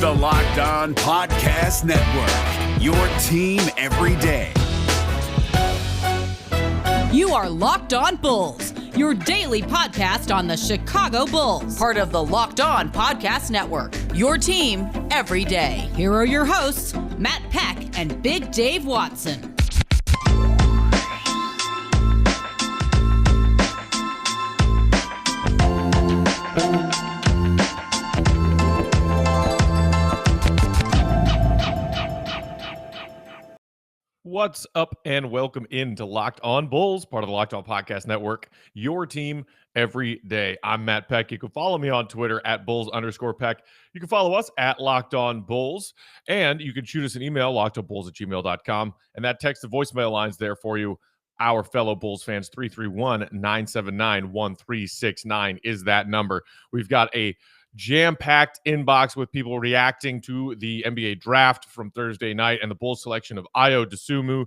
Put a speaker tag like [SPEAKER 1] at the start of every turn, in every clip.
[SPEAKER 1] the Locked On Podcast Network, your team every day.
[SPEAKER 2] You are Locked On Bulls, your daily podcast on the Chicago Bulls, part of the Locked On Podcast Network, your team every day. Here are your hosts, Matt Peck and Big Dave Watson.
[SPEAKER 3] What's up and welcome into Locked On Bulls, part of the Locked On Podcast Network, your team every day. I'm Matt Peck. You can follow me on Twitter at Bulls_Peck. You can follow us at Locked On Bulls, and you can shoot us an email, lockedonbulls@gmail.com, and that text to voicemail line's there for you. Our fellow Bulls fans, 331-979-1369 is that number. We've got a jam-packed inbox with people reacting to the NBA draft from Thursday night and the Bulls selection of Ayo Dosunmu.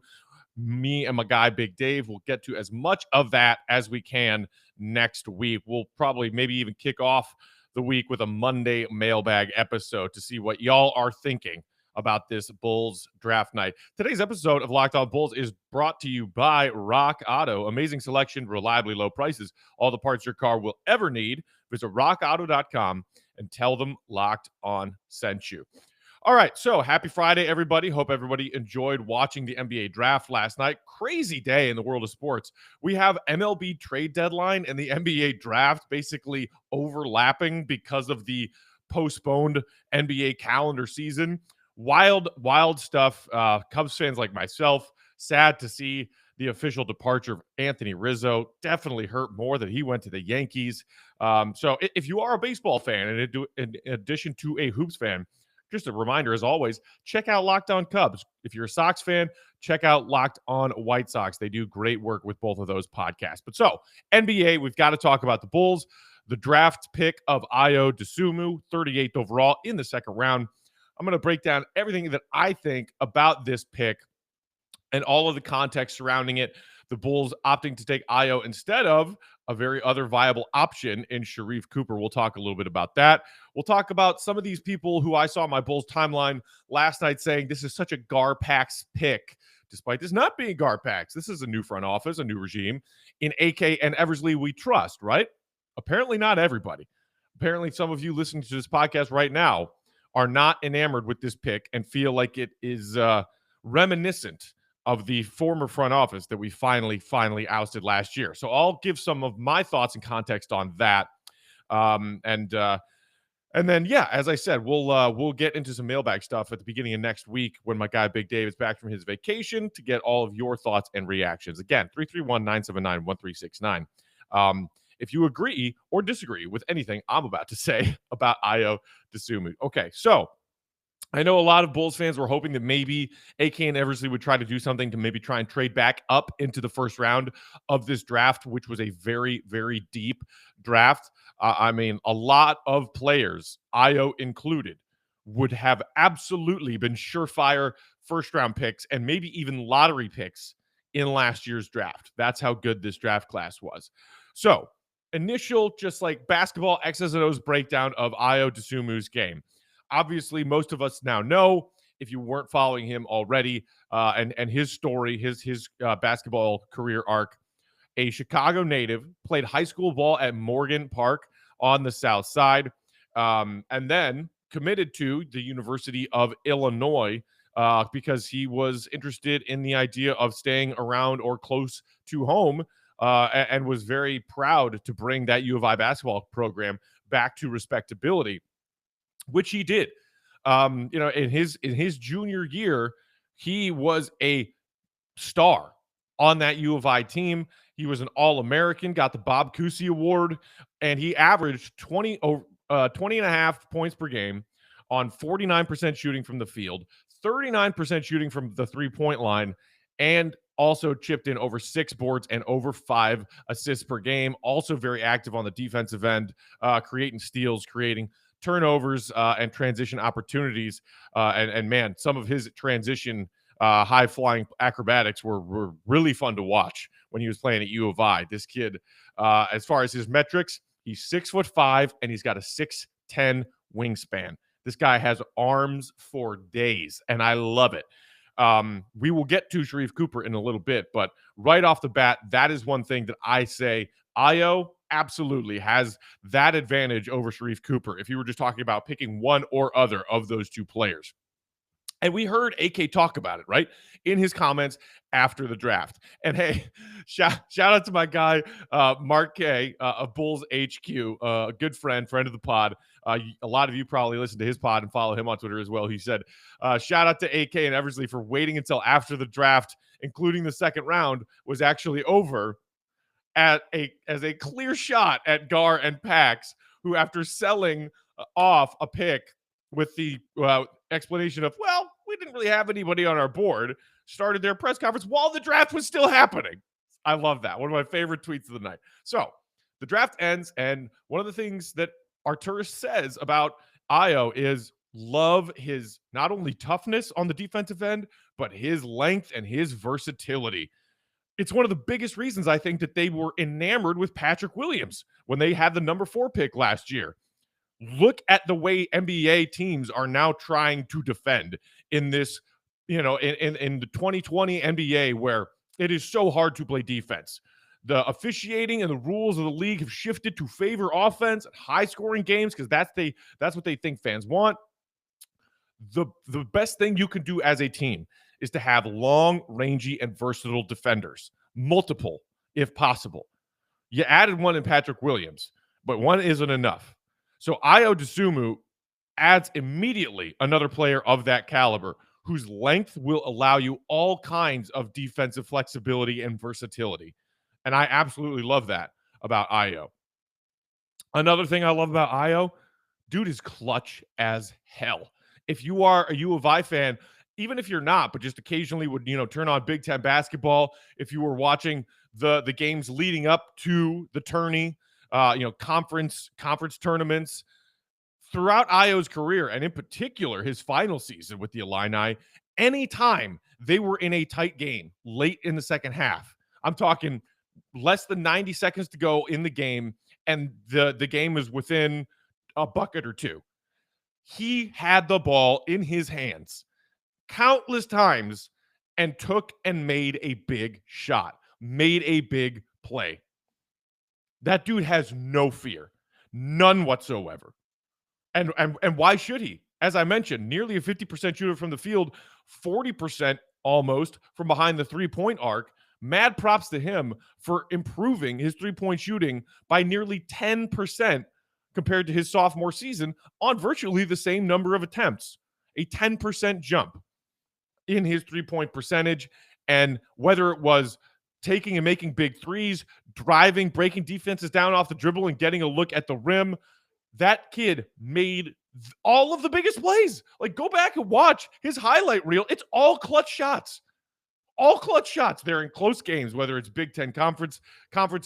[SPEAKER 3] Me and my guy, Big Dave, will get to as much of that as we can next week. We'll probably maybe even kick off the week with a Monday mailbag episode to see what y'all are thinking about this Bulls draft night. Today's episode of Locked On Bulls is brought to you by Rock Auto. Amazing selection, reliably low prices, all the parts your car will ever need. Visit rockauto.com and tell them Locked On sent you. All right, so happy Friday, everybody. Hope everybody enjoyed watching the NBA draft last night. Crazy day in the world of sports. We have MLB trade deadline and the NBA draft basically overlapping because of the postponed NBA calendar season. Wild stuff. Cubs fans like myself, sad to see the official departure of Anthony Rizzo. Definitely hurt more that he went to the Yankees. So if you are a baseball fan, and in addition to a Hoops fan, just a reminder, as always, check out Locked On Cubs. If you're a Sox fan, check out Locked On White Sox. They do great work with both of those podcasts. But so, NBA, we've got to talk about the Bulls. The draft pick of Ayo Dosunmu, 38th overall in the second round. I'm going to break down everything that I think about this pick and all of the context surrounding it. The Bulls opting to take Ayo instead of a very other viable option in Sharife Cooper. We'll talk a little bit about that. We'll talk about some of these people who I saw on my Bulls timeline last night saying this is such a GarPax pick, despite this not being GarPax. This is a new front office, a new regime. In AK and Eversley, we trust, right? Apparently not everybody. Apparently some of you listening to this podcast right now are not enamored with this pick and feel like it is reminiscent of the former front office that we finally ousted last year. So I'll give some of my thoughts and context on that. And then, yeah, as I said, we'll get into some mailbag stuff at the beginning of next week when my guy Big Dave is back from his vacation to get all of your thoughts and reactions. Again, 331-979-1369. If you agree or disagree with anything I'm about to say about Ayo Dosunmu. Okay, so I know a lot of Bulls fans were hoping that maybe AK and Eversley would try to do something to maybe try and trade back up into the first round of this draft, which was a very, very deep draft. I mean, a lot of players, Ayo included, would have absolutely been surefire first-round picks and maybe even lottery picks in last year's draft. That's how good this draft class was. So, initial just like basketball X's and O's breakdown of Ayo Dosunmu's game. Obviously, most of us now know, if you weren't following him already, and his story, his basketball career arc. A Chicago native, played high school ball at Morgan Park on the South Side, and then committed to the University of Illinois because he was interested in the idea of staying around or close to home, and was very proud to bring that U of I basketball program back to respectability, which he did. In his junior year, he was a star on that U of I team. He was an All-American, got the Bob Cousy Award, and he averaged 20 and a half points per game on 49% shooting from the field, 39% shooting from the three-point line, and also chipped in over 6 boards and over 5 assists per game. Also very active on the defensive end, creating steals, creating turnovers, and transition opportunities. And man, some of his transition high-flying acrobatics were really fun to watch when he was playing at U of I. This kid, as far as his metrics, he's 6'5", and he's got a 6'10" wingspan. This guy has arms for days, and I love it. We will get to Sharife Cooper in a little bit, but right off the bat, that is one thing that I say Ayo absolutely has that advantage over Sharife Cooper if you were just talking about picking one or other of those two players. And we heard AK talk about it, right, in his comments after the draft. And hey, shout out to my guy, Mark K of Bulls HQ, a good friend of the pod. A lot of you probably listen to his pod and follow him on Twitter as well. He said, shout out to AK and Eversley for waiting until after the draft, including the second round, was actually over as a clear shot at Gar and Pax, who after selling off a pick with the explanation of, well, we didn't really have anybody on our board, started their press conference while the draft was still happening. I love that. One of my favorite tweets of the night. So the draft ends, and one of the things that Arturis says about Ayo is love his not only toughness on the defensive end, but his length and his versatility. It's one of the biggest reasons I think that they were enamored with Patrick Williams when they had the number 4 pick last year. Look at the way NBA teams are now trying to defend in this, in the 2020 NBA, where it is so hard to play defense. The officiating and the rules of the league have shifted to favor offense and high-scoring games because that's what they think fans want. The best thing you can do as a team is to have long, rangy, and versatile defenders. Multiple, if possible. You added one in Patrick Williams, but one isn't enough. So Ayo Dosunmu adds immediately another player of that caliber whose length will allow you all kinds of defensive flexibility and versatility. And I absolutely love that about Ayo. Another thing I love about Ayo, dude is clutch as hell. If you are a U of I fan, even if you're not, but just occasionally would, turn on Big Ten basketball, if you were watching the games leading up to the tourney, conference tournaments, throughout Ayo's career, and in particular his final season with the Illini, anytime they were in a tight game late in the second half, I'm talking less than 90 seconds to go in the game, and the game is within a bucket or two, he had the ball in his hands countless times and took and made a big shot, made a big play. That dude has no fear, none whatsoever. And why should he? As I mentioned, nearly a 50% shooter from the field, 40% almost from behind the three-point arc. Mad props to him for improving his three-point shooting by nearly 10% compared to his sophomore season on virtually the same number of attempts. A 10% jump in his three-point percentage. And whether it was taking and making big threes, driving, breaking defenses down off the dribble, and getting a look at the rim, that kid made all of the biggest plays. Like, go back and watch his highlight reel. It's all clutch shots. All clutch shots. They're in close games, whether it's Big Ten conference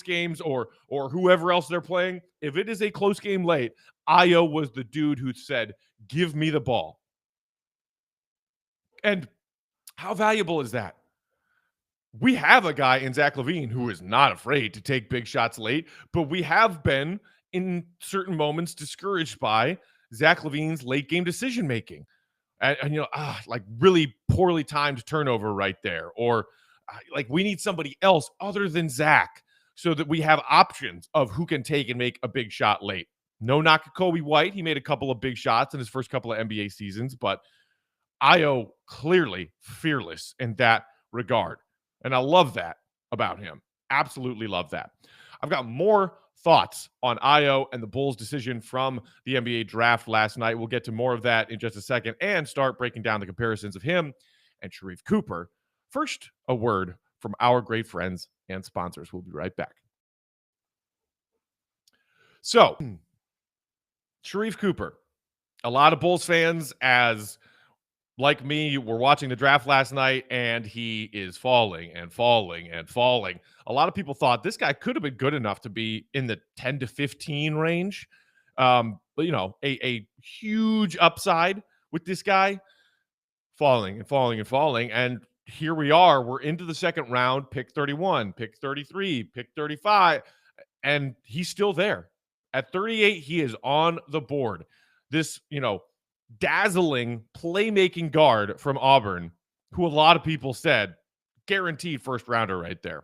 [SPEAKER 3] games or whoever else they're playing. If it is a close game late, Ayo was the dude who said, give me the ball. And how valuable is that? We have a guy in Zach LaVine who is not afraid to take big shots late, but we have been in certain moments discouraged by Zach LaVine's late game decision making. And like really poorly timed turnover right there. Or like we need somebody else other than Zach so that we have options of who can take and make a big shot late. No knock at Kobe White. He made a couple of big shots in his first couple of NBA seasons, but Ayo clearly fearless in that regard. And I love that about him. Absolutely love that. I've got more thoughts on Ayo and the Bulls' decision from the NBA draft last night. We'll get to more of that in just a second and start breaking down the comparisons of him and Sharife Cooper. First, a word from our great friends and sponsors. We'll be right back. So, Sharife Cooper, a lot of Bulls fans, as like me, were watching the draft last night, and he is falling and falling and falling. A lot of people thought this guy could have been good enough to be in the 10 to 15 range. But, a huge upside with this guy, falling and falling and falling. And here we are. We're into the second round, pick 31, pick 33, pick 35, and he's still there. At 38, he is on the board. This, dazzling playmaking guard from Auburn, who a lot of people said guaranteed first rounder right there.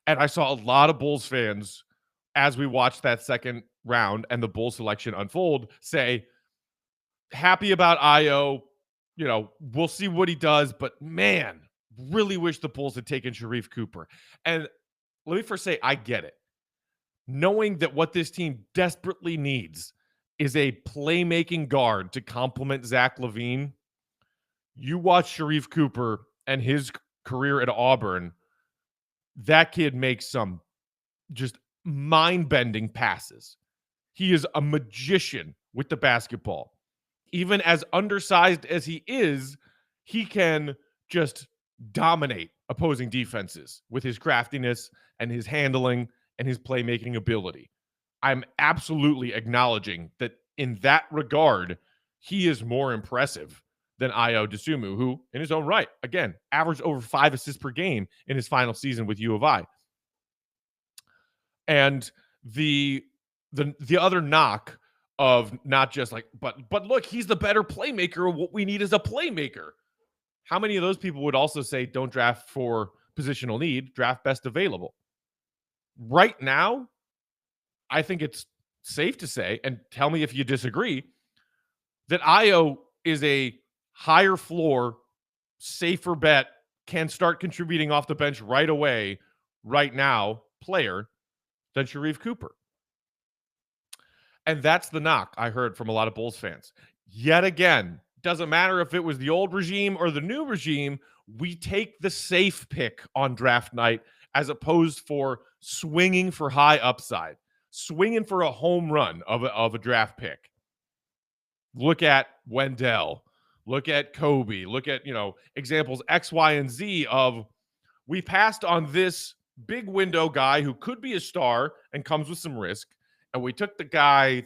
[SPEAKER 3] And I saw a lot of Bulls fans, as we watched that second round and the Bulls selection unfold, say, happy about Ayo. We'll see what he does, but man, really wish the Bulls had taken Sharife Cooper. And let me first say, I get it. Knowing that what this team desperately needs is a playmaking guard to complement Zach LaVine. You watch Sharife Cooper and his career at Auburn, that kid makes some just mind-bending passes. He is a magician with the basketball. Even as undersized as he is, he can just dominate opposing defenses with his craftiness and his handling and his playmaking ability. I'm absolutely acknowledging that in that regard, he is more impressive than Ayo Dosunmu, who, in his own right, again, averaged over 5 assists per game in his final season with U of I. And the other knock of not just like, but look, he's the better playmaker. What we need is a playmaker. How many of those people would also say don't draft for positional need, draft best available? Right now, I think it's safe to say, and tell me if you disagree, that Ayo is a higher floor, safer bet, can start contributing off the bench right away, right now, player than Sharife Cooper. And that's the knock I heard from a lot of Bulls fans. Yet again, doesn't matter if it was the old regime or the new regime, we take the safe pick on draft night as opposed for swinging for high upside, swinging for a home run of a draft pick. Look at Wendell. Look at Kobe. Look at, examples X, Y, and Z of we passed on this big window guy who could be a star and comes with some risk. And we took the guy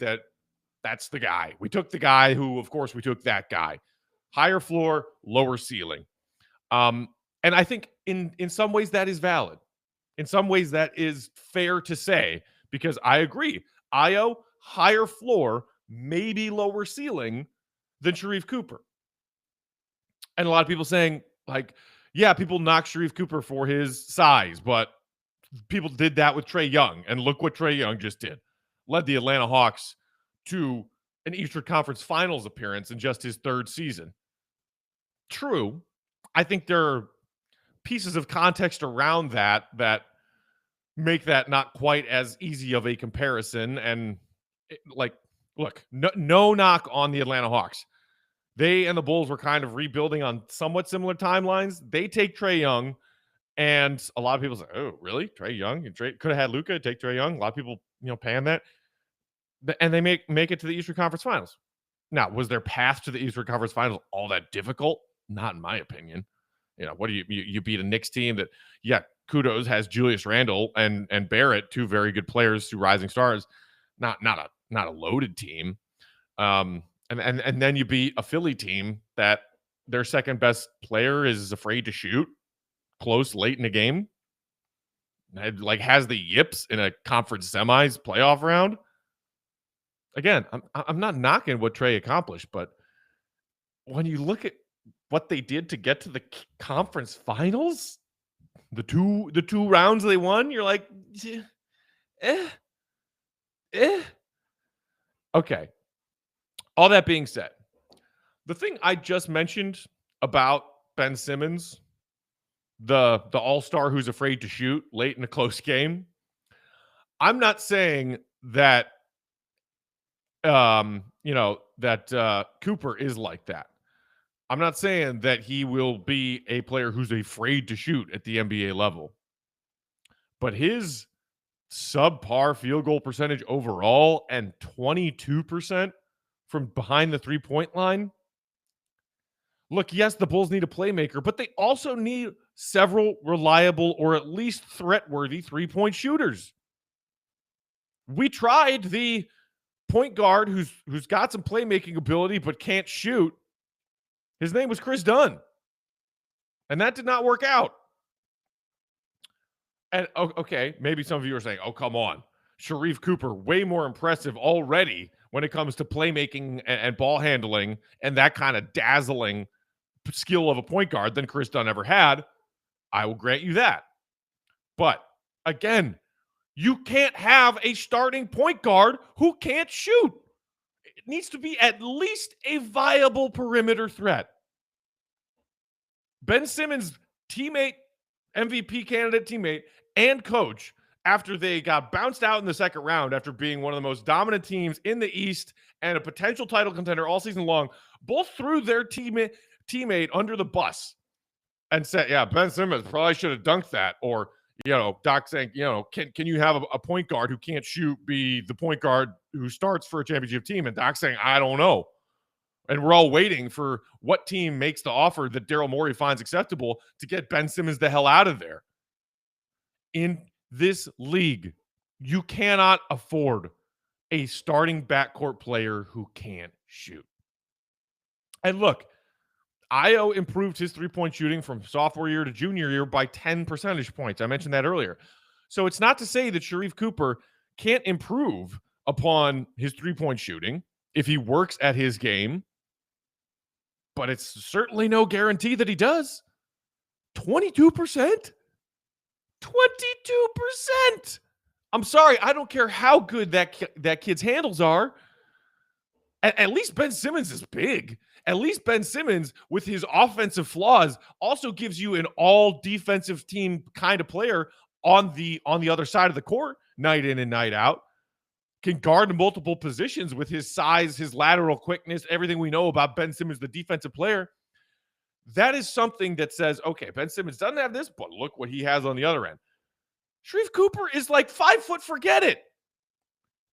[SPEAKER 3] that's the guy. We took the guy who, of course, we took that guy. Higher floor, lower ceiling. And I think in some ways that is valid. In some ways that is fair to say, because I agree. Ayo, higher floor, maybe lower ceiling than Sharife Cooper. And a lot of people saying, like, yeah, people knock Sharife Cooper for his size, but people did that with Trae Young. And look what Trae Young just did. Led the Atlanta Hawks to an Eastern Conference Finals appearance in just his third season. True. I think there are pieces of context around that make that not quite as easy of a comparison. And look, no knock on the Atlanta Hawks. They and the Bulls were kind of rebuilding on somewhat similar timelines. They take Trae Young, and a lot of people say, oh, really? Trae Young? Could have had Luka, take Trae Young. A lot of people, pan that. And they make it to the Eastern Conference Finals. Now, was their path to the Eastern Conference Finals all that difficult? Not in my opinion. What do you beat a Knicks team that, yeah, kudos, has Julius Randle and Barrett, two very good players, two rising stars. Not a loaded team. And then you beat a Philly team that their second best player is afraid to shoot close late in the game. Has the yips in a conference semis playoff round. Again, I'm not knocking what Trae accomplished, but when you look at what they did to get to the conference finals, the two rounds they won, you're like, Okay. All that being said, the thing I just mentioned about Ben Simmons, the all-star who's afraid to shoot late in a close game, I'm not saying that Cooper is like that. I'm not saying that he will be a player who's afraid to shoot at the NBA level. But his subpar field goal percentage overall and 22% from behind the three-point line. Look, yes, the Bulls need a playmaker, but they also need several reliable or at least threat-worthy three-point shooters. We tried the point guard who's got some playmaking ability but can't shoot. His name was Chris Dunn. And that did not work out. And okay, maybe some of you are saying, oh, come on. Sharife Cooper way more impressive already when it comes to playmaking and ball handling and that kind of dazzling skill of a point guard than Chris Dunn ever had. I will grant you that. But again, you can't have a starting point guard who can't shoot. It needs to be at least a viable perimeter threat. Ben Simmons' teammate, MVP candidate teammate, and coach, after they got bounced out in the second round after being one of the most dominant teams in the East and a potential title contender all season long, both threw their teammate under the bus and said, yeah, Ben Simmons probably should have dunked that. Or, Doc saying, can you have a point guard who can't shoot be the point guard who starts for a championship team? And Doc saying, I don't know. And we're all waiting for what team makes the offer that Daryl Morey finds acceptable to get Ben Simmons the hell out of there. In this league, you cannot afford a starting backcourt player who can't shoot. And look, Ayo improved his three-point shooting from sophomore year to junior year by 10 percentage points. I mentioned that earlier. So it's not to say that Sharife Cooper can't improve upon his three-point shooting if he works at his game, but it's certainly no guarantee that he does. 22%? 22%! I'm sorry, I don't care how good that kid's handles are. At least Ben Simmons is big. At least Ben Simmons, with his offensive flaws, also gives you an all-defensive team kind of player on the other side of the court, night in and night out. Can guard multiple positions with his size, his lateral quickness, everything we know about Ben Simmons, the defensive player. That is something that says, okay, Ben Simmons doesn't have this, but look what he has on the other end. Sharife Cooper is like 5 foot, forget it.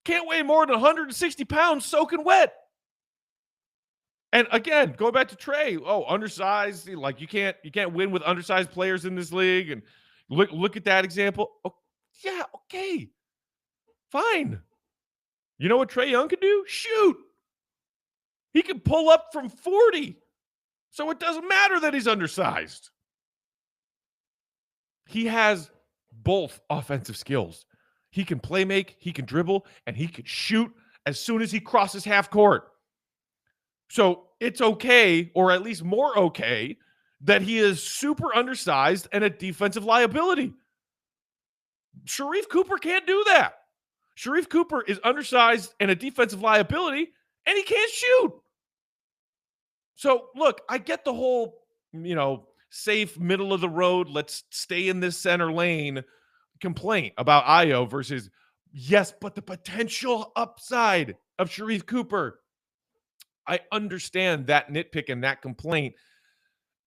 [SPEAKER 3] Can't weigh more than 160 pounds soaking wet. And again, going back to Trey, undersized, like you can't win with undersized players in this league. And look at that example. Oh, yeah, okay. Fine. You know what Trae Young can do? Shoot. He can pull up from 40. So it doesn't matter that he's undersized. He has both offensive skills. He can play make, he can dribble, and he can shoot as soon as he crosses half court. So it's okay, or at least more okay, that he is super undersized and a defensive liability. Sharife Cooper can't do that. Sharife Cooper is undersized and a defensive liability, and he can't shoot. So, look, I get the whole, safe, middle of the road, let's stay in this center lane complaint about Ayo versus, yes, but the potential upside of Sharife Cooper. I understand that nitpick and that complaint,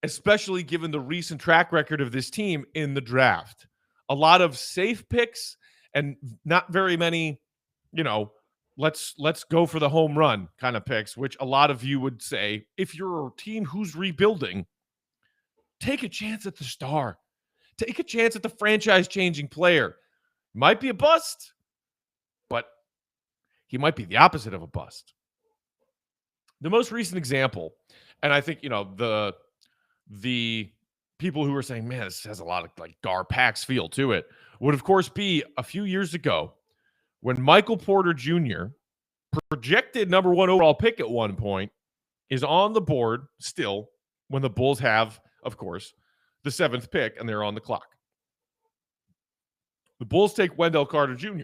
[SPEAKER 3] especially given the recent track record of this team in the draft. A lot of safe picks and not very many, let's go for the home run kind of picks, which a lot of you would say, if you're a team who's rebuilding, take a chance at the star. Take a chance at the franchise-changing player. Might be a bust, but he might be the opposite of a bust. The most recent example, and I think, the people who are saying, man, this has a lot of like GarPax feel to it, would of course be a few years ago when Michael Porter Jr., projected number 1 overall pick at one point, is on the board still when the Bulls have, of course, the 7th pick and they're on the clock. The Bulls take Wendell Carter Jr.,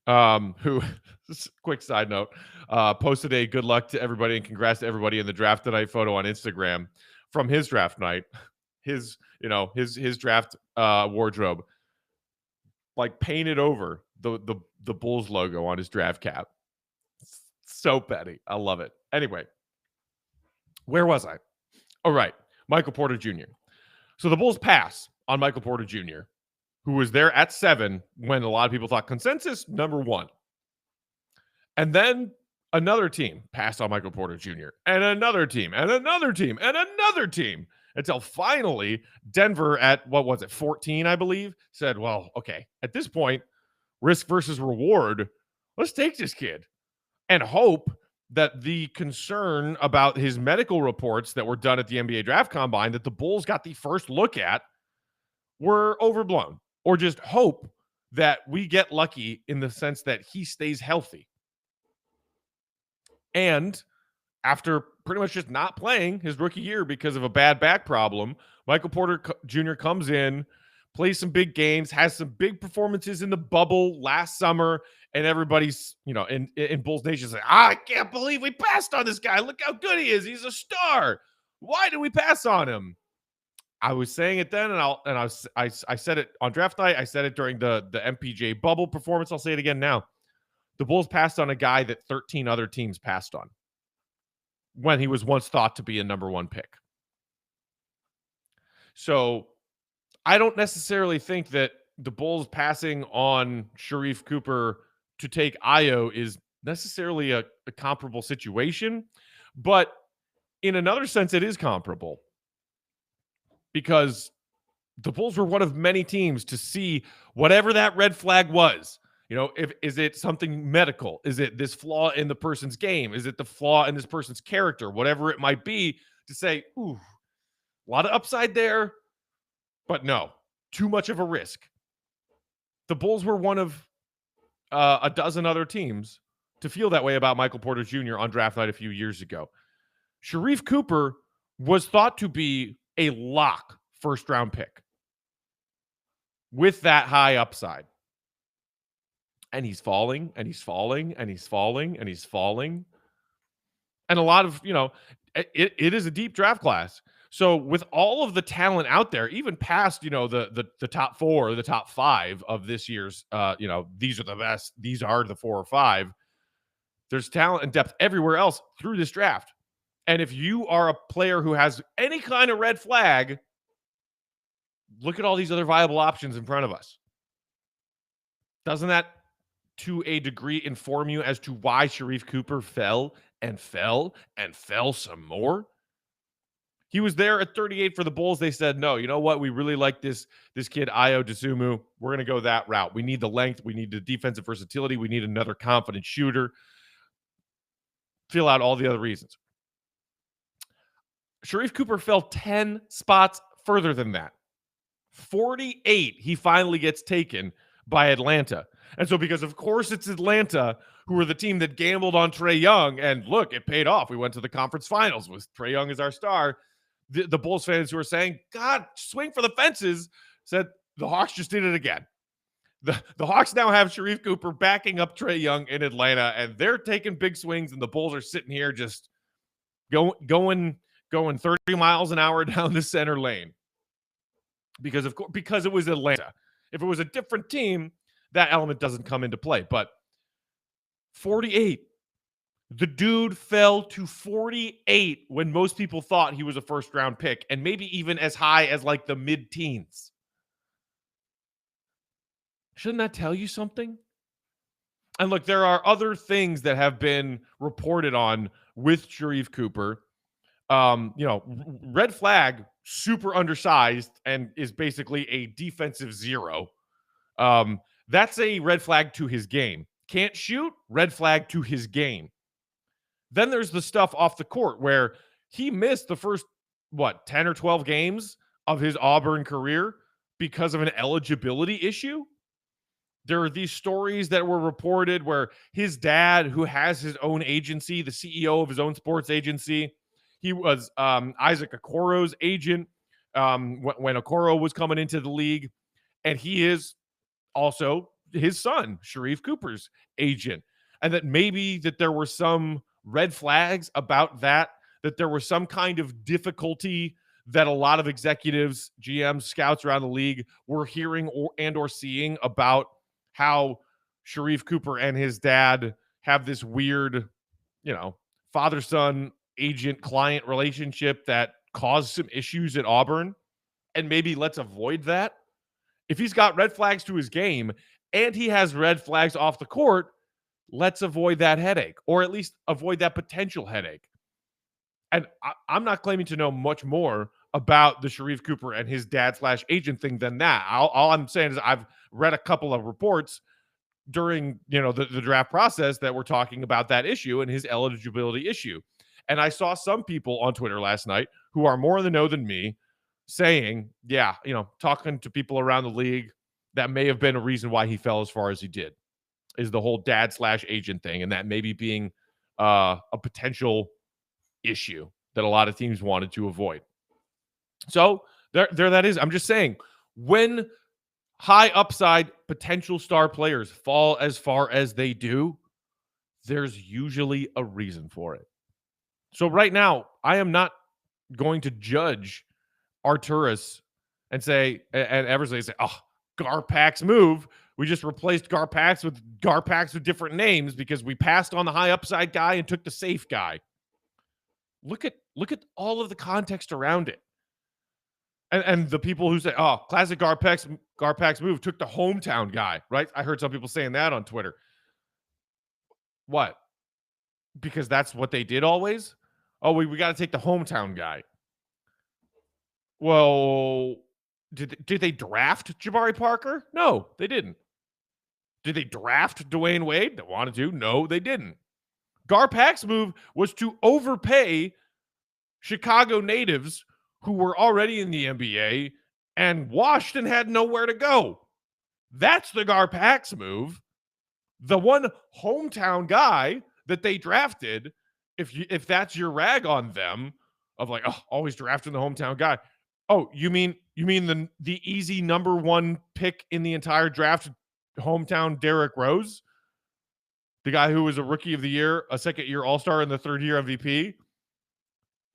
[SPEAKER 3] who, quick side note, posted a good luck to everybody and congrats to everybody in the draft tonight photo on Instagram from his draft night. His draft wardrobe, like painted over the Bulls logo on his draft cap. So petty. I love it. Anyway, where was I? All right, Michael Porter Jr. So the Bulls pass on Michael Porter Jr., who was there at 7 when a lot of people thought consensus number 1. And then another team passed on Michael Porter Jr. and another team and another team and another team until finally Denver at, 14, I believe, said, well, okay, at this point, risk versus reward, let's take this kid and hope that the concern about his medical reports that were done at the NBA Draft Combine that the Bulls got the first look at were overblown, or just hope that we get lucky in the sense that he stays healthy. And after pretty much just not playing his rookie year because of a bad back problem, Michael Porter Jr. comes in, plays some big games, has some big performances in the bubble last summer, and everybody's, in Bulls Nation saying, I can't believe we passed on this guy. Look how good he is. He's a star. Why did we pass on him? I was saying it then, I said it on draft night. I said it during the MPJ bubble performance. I'll say it again now. The Bulls passed on a guy that 13 other teams passed on when he was once thought to be a number one pick. So I don't necessarily think that the Bulls passing on Sharife Cooper to take Ayo is necessarily a comparable situation, but in another sense, it is comparable because the Bulls were one of many teams to see whatever that red flag was. Is it something medical? Is it this flaw in the person's game? Is it the flaw in this person's character? Whatever it might be, to say, ooh, a lot of upside there, but no, too much of a risk. The Bulls were one of a dozen other teams to feel that way about Michael Porter Jr. on draft night a few years ago. Sharife Cooper was thought to be a lock first-round pick with that high upside. And he's falling, and he's falling, and he's falling, and he's falling. And a lot of, it is a deep draft class. So with all of the talent out there, even past, the top 4 or the top 5 of this year's, these are the best, these are the 4 or 5. There's talent and depth everywhere else through this draft. And if you are a player who has any kind of red flag, look at all these other viable options in front of us. Doesn't that, to a degree, inform you as to why Sharife Cooper fell and fell and fell some more? He was there at 38 for the Bulls. They said, no, you know what? We really like this kid, Ayo Dosunmu. We're going to go that route. We need the length. We need the defensive versatility. We need another confident shooter. Fill out all the other reasons. Sharife Cooper fell 10 spots further than that. 48, he finally gets taken by Atlanta. And so because, of course, it's Atlanta who are the team that gambled on Trae Young, and look, it paid off. We went to the conference finals with Trae Young as our star. The Bulls fans who are saying, God, swing for the fences, said the Hawks just did it again. The Hawks now have Sharife Cooper backing up Trae Young in Atlanta, and they're taking big swings, and the Bulls are sitting here just going 30 miles an hour down the center lane. Because it was Atlanta. If it was a different team, that element doesn't come into play. But 48, the dude fell to 48 when most people thought he was a first-round pick, and maybe even as high as like the mid-teens. Shouldn't that tell you something? And look, there are other things that have been reported on with Sharife Cooper. Red flag, super undersized, and is basically a defensive zero. That's a red flag to his game. Can't shoot, red flag to his game. Then there's the stuff off the court where he missed the first, 10 or 12 games of his Auburn career because of an eligibility issue. There are these stories that were reported where his dad, who has his own agency, the CEO of his own sports agency, he was Isaac Okoro's agent when Okoro was coming into the league, and he is also his son, Sharife Cooper's agent. And that maybe that there were some red flags about that there was some kind of difficulty that a lot of executives, GMs, scouts around the league were hearing or seeing about how Sharife Cooper and his dad have this weird, father-son agent-client relationship that caused some issues at Auburn. And maybe let's avoid that. If he's got red flags to his game and he has red flags off the court, let's avoid that headache, or at least avoid that potential headache. And I'm not claiming to know much more about the Sharife Cooper and his dad/agent thing than that. All I'm saying is I've read a couple of reports during, the draft process that were talking about that issue and his eligibility issue. And I saw some people on Twitter last night who are more in the know than me saying, talking to people around the league, that may have been a reason why he fell as far as he did, is the whole dad/agent thing, and that maybe being a potential issue that a lot of teams wanted to avoid. So there that is. I'm just saying, when high upside potential star players fall as far as they do, there's usually a reason for it. So right now, I am not going to judge Arturas and say, and Eversley say, oh, GarPax move. We just replaced GarPax with different names because we passed on the high upside guy and took the safe guy. Look at all of the context around it. And the people who say, oh, classic GarPax move, took the hometown guy, right? I heard some people saying that on Twitter. What? Because that's what they did always? Oh, we got to take the hometown guy. Well, did they draft Jabari Parker? No, they didn't. Did they draft Dwayne Wade? They wanted to? No, they didn't. GarPax move was to overpay Chicago natives who were already in the NBA and washed and had nowhere to go. That's the GarPax move. The one hometown guy that they drafted, if that's your rag on them, of like, oh, always drafting the hometown guy. Oh, you mean the easy number one pick in the entire draft, hometown Derrick Rose? The guy who was a rookie of the year, a second-year All-Star, and the third-year MVP?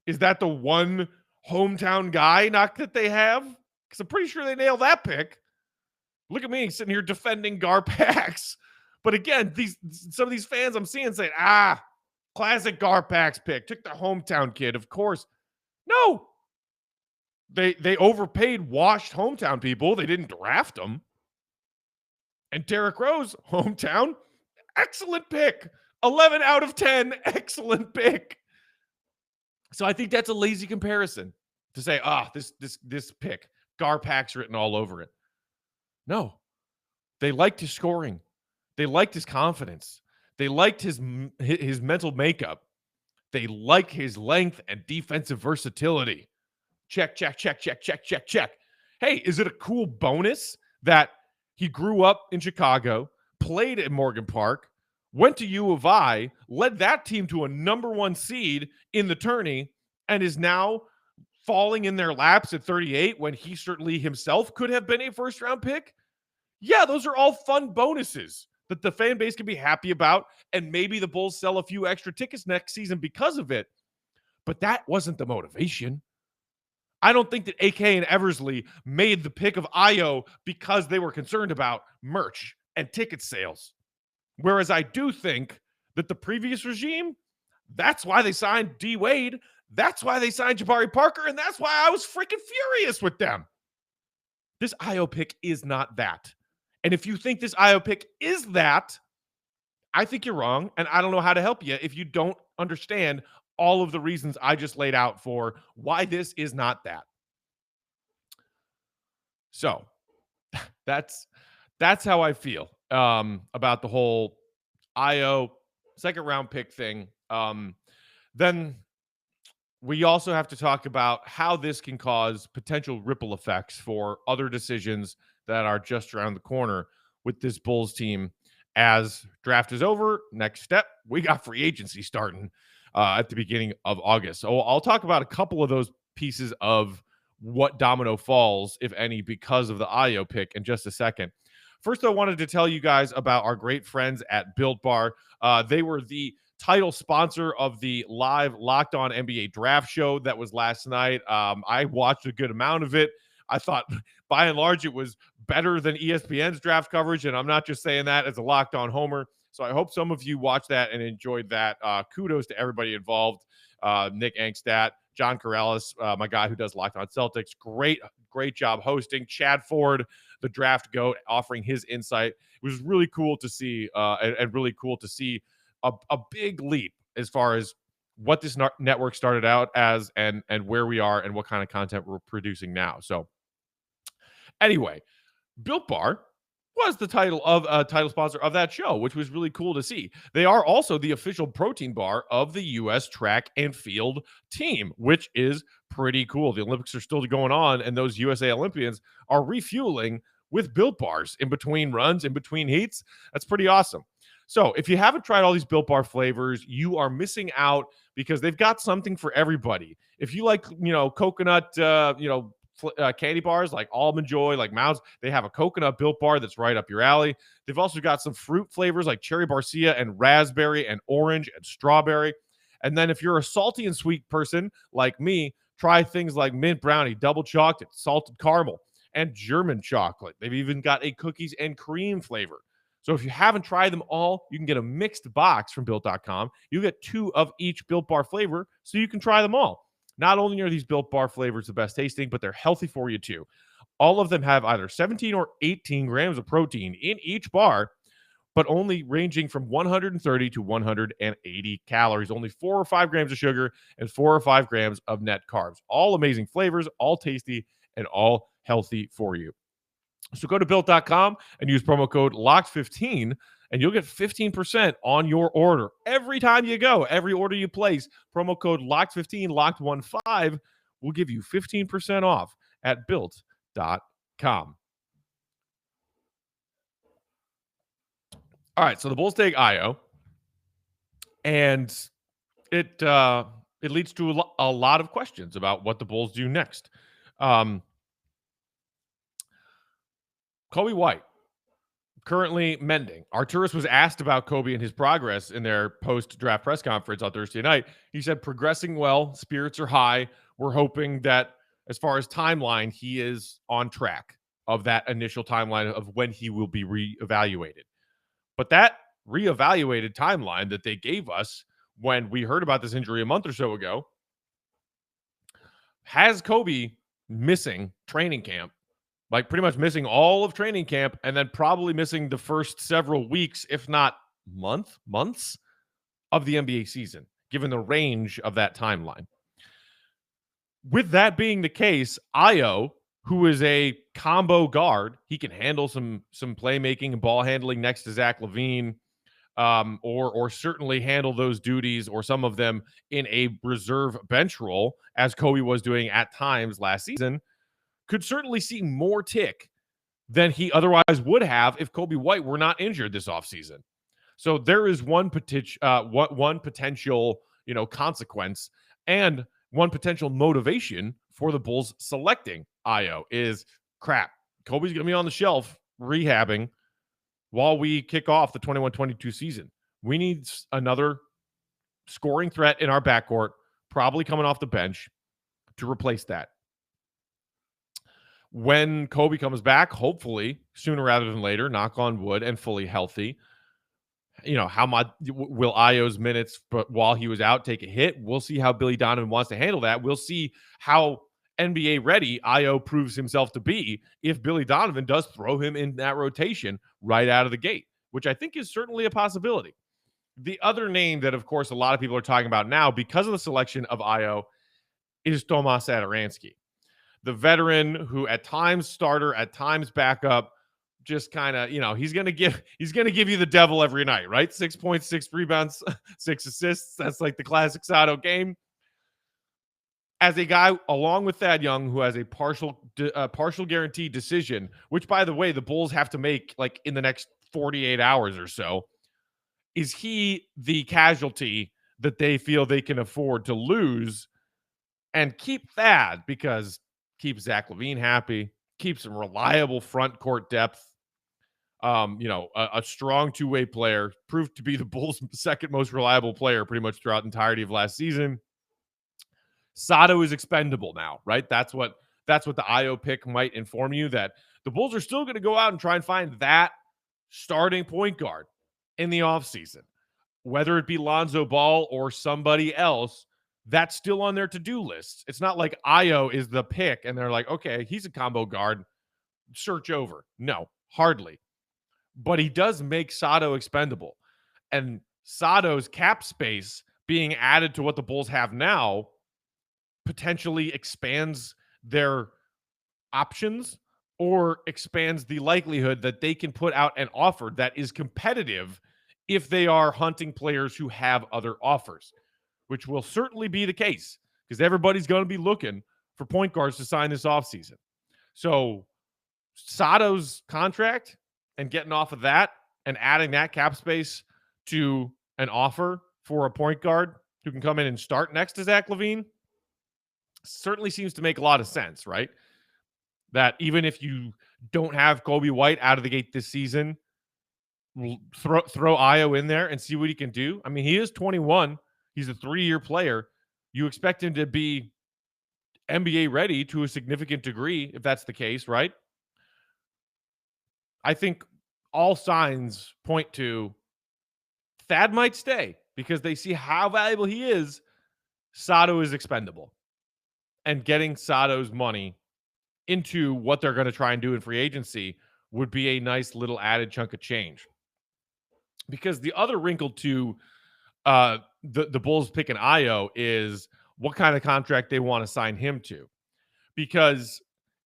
[SPEAKER 3] Is that the one hometown guy knock that they have? Because I'm pretty sure they nailed that pick. Look at me sitting here defending GarPax. But again, some of these fans I'm seeing saying, classic GarPax pick. Took the hometown kid, of course. No. They overpaid washed hometown people. They didn't draft them. And Derrick Rose, hometown, excellent pick. 11 out of 10, excellent pick. So I think that's a lazy comparison to say, this pick, GarPax written all over it. No. They liked his scoring. They liked his confidence. They liked his mental makeup. They like his length and defensive versatility. Check, check, check, check, check, check, check. Hey, is it a cool bonus that he grew up in Chicago, played at Morgan Park, went to U of I, led that team to a number one seed in the tourney, and is now falling in their laps at 38 when he certainly himself could have been a first-round pick? Yeah, those are all fun bonuses that the fan base can be happy about, and maybe the Bulls sell a few extra tickets next season because of it. But that wasn't the motivation. I don't think that AK and Eversley made the pick of Ayo because they were concerned about merch and ticket sales. Whereas I do think that the previous regime, that's why they signed D. Wade, that's why they signed Jabari Parker, and that's why I was freaking furious with them. This Ayo pick is not that. And if you think this Ayo pick is that, I think you're wrong, and I don't know how to help you if you don't understand all of the reasons I just laid out for why this is not that. So that's how I feel about the whole Ayo second round pick thing. Then we also have to talk about how this can cause potential ripple effects for other decisions that are just around the corner with this Bulls team. As draft is over, next step, we got free agency starting at the beginning of August. So I'll talk about a couple of those pieces of what domino falls, if any, because of the Ayo pick in just a second. First, I wanted to tell you guys about our great friends at Built Bar. They were the title sponsor of the live Locked On NBA draft show that was last night. I watched a good amount of it. I thought, by and large, it was better than ESPN's draft coverage, and I'm not just saying that as a Locked On homer. So I hope some of you watched that and enjoyed that. Kudos to everybody involved. Nick Angstadt, John Corrales, my guy who does Locked On Celtics. Great job hosting. Chad Ford, the draft goat, offering his insight. It was really cool to see, and really cool to see a big leap as far as what this network started out as and where we are and what kind of content we're producing now. So anyway, Built Bar was the title sponsor of that show, which was really cool to see. They are also the official protein bar of the U.S. track and field team, which is pretty cool. The Olympics are still going on, and those USA Olympians are refueling with Built Bars in between runs, in between heats. That's pretty awesome. So if you haven't tried all these Built Bar flavors, you are missing out because they've got something for everybody. If you like, coconut, candy bars like Almond Joy, like Mounds, they have a coconut Built Bar that's right up your alley. They've also got some fruit flavors like cherry barcia and raspberry and orange and strawberry. And then if you're a salty and sweet person like me, try things like mint brownie, double chocolate, salted caramel, and German chocolate. They've even got a cookies and cream flavor. So if you haven't tried them all, you can get a mixed box from Built.com. You get 2 of each Built Bar flavor so you can try them all. Not only are these Built Bar flavors the best tasting, but they're healthy for you too. All of them have either 17 or 18 grams of protein in each bar, but only ranging from 130 to 180 calories. Only 4 or 5 grams of sugar and 4 or 5 grams of net carbs. All amazing flavors, all tasty, and all healthy for you. So go to Built.com and use promo code LOCKED15, and you'll get 15% on your order. Every time you go, every order you place, promo code LOCKED15, LOCKED15, will give you 15% off at Built.com. All right, so the Bulls take Ayo, and it leads to a lot of questions about what the Bulls do next. Kobe White, currently mending. Arturas was asked about Kobe and his progress in their post-draft press conference on Thursday night. He said, progressing well, spirits are high. We're hoping that as far as timeline, he is on track of that initial timeline of when he will be reevaluated. But that reevaluated timeline that they gave us when we heard about this injury a month or so ago has Kobe missing training camp, like pretty much missing all of training camp, and then probably missing the first several weeks, if not months of the NBA season, given the range of that timeline. With that being the case, Ayo, who is a combo guard, he can handle some playmaking and ball handling next to Zach LaVine, or certainly handle those duties or some of them in a reserve bench role, as Kobe was doing at times last season, could certainly see more tick than he otherwise would have if Kobe White were not injured this offseason. So there is one potential, consequence and one potential motivation for the Bulls selecting Ayo is, crap, Kobe's going to be on the shelf rehabbing while we kick off the 21-22 season. We need another scoring threat in our backcourt, probably coming off the bench, to replace that. When Kobe comes back, hopefully sooner rather than later, knock on wood, and fully healthy, how much will Ayo's minutes, but while he was out, take a hit? We'll see how Billy Donovan wants to handle that. We'll see how NBA ready Ayo proves himself to be if Billy Donovan does throw him in that rotation right out of the gate, which I think is certainly a possibility. The other name that, of course, a lot of people are talking about now because of the selection of Ayo is Tomas Satoransky, the veteran who at times starter, at times backup, just kind of, he's going to give you the devil every night, right? 6 points, 6 rebounds, 6 assists. That's like the classic Sato game. As a guy, along with Thad Young, who has a partial guaranteed decision, which, by the way, the Bulls have to make like in the next 48 hours or so, is he the casualty that they feel they can afford to lose and keep Thad, because keep Zach LaVine happy, keep some reliable front court depth, a strong two-way player, proved to be the Bulls' second most reliable player pretty much throughout the entirety of last season. Sato is expendable now, right? That's what the Ayo pick might inform you, that the Bulls are still going to go out and try and find that starting point guard in the offseason. Whether it be Lonzo Ball or somebody else, that's still on their to-do list. It's not like Ayo is the pick and they're like, okay, he's a combo guard, search over. No, hardly. But he does make Sato expendable. And Sato's cap space being added to what the Bulls have now potentially expands their options or expands the likelihood that they can put out an offer that is competitive if they are hunting players who have other offers, which will certainly be the case because everybody's going to be looking for point guards to sign this offseason. So Sato's contract and getting off of that and adding that cap space to an offer for a point guard who can come in and start next to Zach LaVine certainly seems to make a lot of sense, right? That even if you don't have Kobe White out of the gate this season, throw Ayo in there and see what he can do. I mean, he is 21. He's a 3-year player. You expect him to be NBA ready to a significant degree, if that's the case, right? I think all signs point to Thad might stay because they see how valuable he is. Sato is expendable. And getting Sato's money into what they're going to try and do in free agency would be a nice little added chunk of change. Because the other wrinkle to the Bulls picking Ayo is what kind of contract they want to sign him to. Because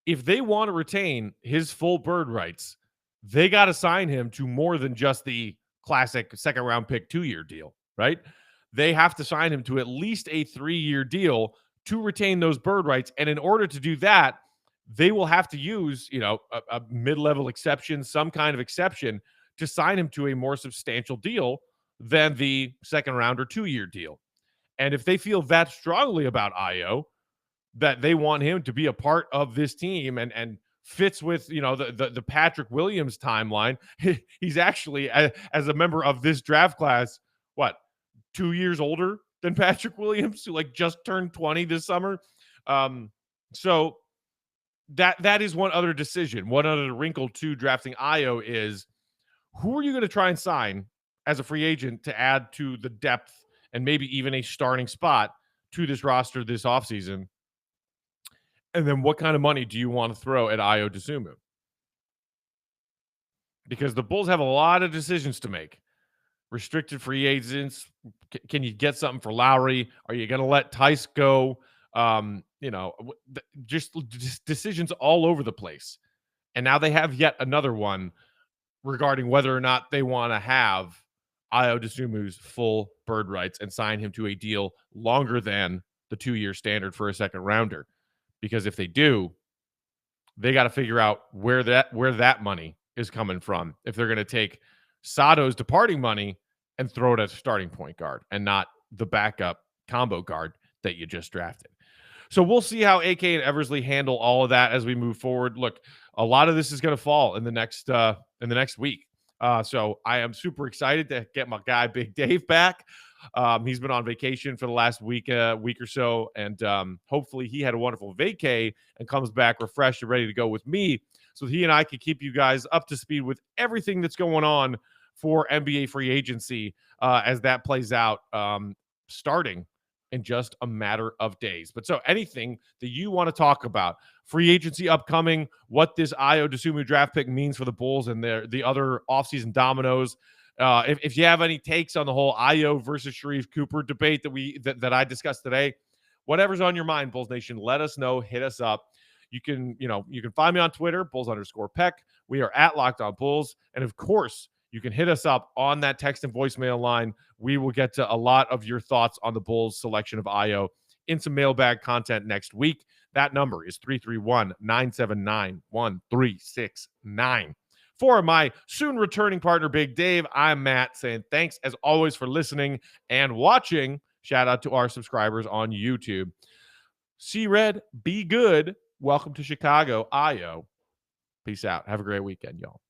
[SPEAKER 3] if they want to retain his full bird rights, they got to sign him to more than just the classic second round pick 2-year deal, right? They have to sign him to at least a 3-year deal to retain those bird rights. And in order to do that, they will have to use, a mid-level exception, some kind of exception to sign him to a more substantial deal than the second round or 2-year deal. And if they feel that strongly about Ayo, that they want him to be a part of this team and fits with, the Patrick Williams timeline, he's actually, as a member of this draft class, 2 years older than Patrick Williams, who just turned 20 this summer. So that is one other decision. One other wrinkle to drafting Ayo is, who are you going to try and sign as a free agent to add to the depth and maybe even a starting spot to this roster this offseason? And then what kind of money do you want to throw at Ayo Dosunmu? Because the Bulls have a lot of decisions to make. Restricted free agents. Can you get something for Lowry? Are you going to let Tice go? Just decisions all over the place. And now they have yet another one regarding whether or not they want to have Ayo Dosunmu's full bird rights and sign him to a deal longer than the 2-year standard for a second rounder. Because if they do, they got to figure out where that money is coming from. If they're going to take Sato's departing money and throw it at a starting point guard and not the backup combo guard that you just drafted. So we'll see how AK and Eversley handle all of that as we move forward. Look, a lot of this is going to fall in the next week. So I am super excited to get my guy Big Dave back. He's been on vacation for the last week or so, and hopefully he had a wonderful vacay and comes back refreshed and ready to go with me, so he and I can keep you guys up to speed with everything that's going on for NBA free agency as that plays out, starting in just a matter of days. But so anything that you want to talk about, free agency upcoming, what this Ayo Dosunmu draft pick means for the Bulls and the other offseason dominoes. If you have any takes on the whole Ayo versus Sharife Cooper debate that I discussed today, whatever's on your mind, Bulls Nation, let us know. Hit us up. You can find me on Twitter, Bulls_Peck. We are at Locked On Bulls. And of course, you can hit us up on that text and voicemail line. We will get to a lot of your thoughts on the Bulls selection of Ayo in some mailbag content next week. That number is 331-979-1369. For my soon returning partner, Big Dave, I'm Matt saying thanks as always for listening and watching. Shout out to our subscribers on YouTube. See Red, be good. Welcome to Chicago, Ayo. Peace out. Have a great weekend, y'all.